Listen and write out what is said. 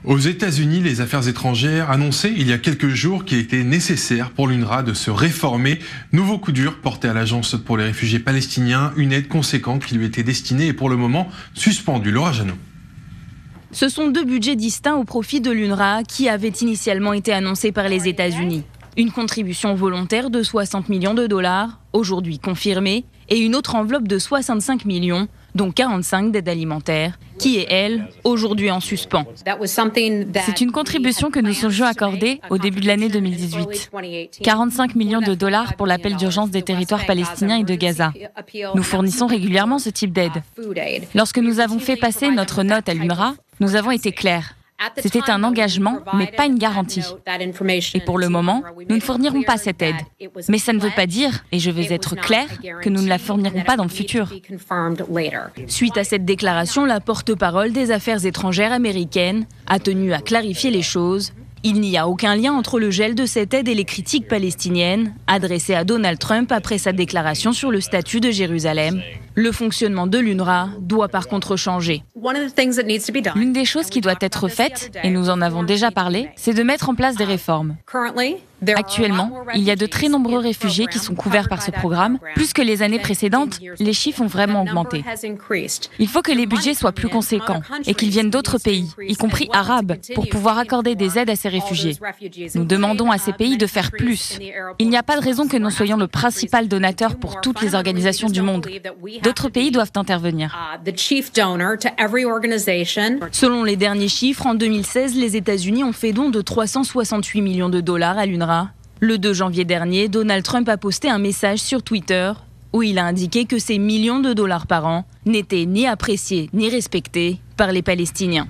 Aux États-Unis, les affaires étrangères annonçaient il y a quelques jours qu'il était nécessaire pour l'UNRWA de se réformer. Nouveau coup dur porté à l'Agence pour les réfugiés palestiniens, une aide conséquente qui lui était destinée et pour le moment suspendue. Laura Jeannot. Ce sont deux budgets distincts au profit de l'UNRWA qui avaient initialement été annoncés par les États-Unis. Une contribution volontaire de 60 millions de dollars, aujourd'hui confirmée, et une autre enveloppe de 65 millions, dont 45 d'aide alimentaire, qui est, elle, aujourd'hui en suspens. C'est une contribution que nous songions accorder au début de l'année 2018. 45 millions de dollars pour l'appel d'urgence des territoires palestiniens et de Gaza. Nous fournissons régulièrement ce type d'aide. Lorsque nous avons fait passer notre note à l'UNRWA, nous avons été clairs. C'était un engagement, mais pas une garantie. Et pour le moment, nous ne fournirons pas cette aide. Mais ça ne veut pas dire, et je vais être claire, que nous ne la fournirons pas dans le futur. Suite à cette déclaration, la porte-parole des affaires étrangères américaines a tenu à clarifier les choses. Il n'y a aucun lien entre le gel de cette aide et les critiques palestiniennes adressées à Donald Trump après sa déclaration sur le statut de Jérusalem. Le fonctionnement de l'UNRWA doit par contre changer. L'une des choses qui doit être faite, et nous en avons déjà parlé, c'est de mettre en place des réformes. Actuellement, il y a de très nombreux réfugiés qui sont couverts par ce programme. Plus que les années précédentes, les chiffres ont vraiment augmenté. Il faut que les budgets soient plus conséquents et qu'ils viennent d'autres pays, y compris arabes, pour pouvoir accorder des aides à ces réfugiés. Nous demandons à ces pays de faire plus. Il n'y a pas de raison que nous soyons le principal donateur pour toutes les organisations du monde. D'autres pays doivent intervenir. Selon les derniers chiffres, en 2016, les États-Unis ont fait don de 368 millions de dollars à l'UNRWA. Le 2 janvier dernier, Donald Trump a posté un message sur Twitter où il a indiqué que ces millions de dollars par an n'étaient ni appréciés ni respectés par les Palestiniens.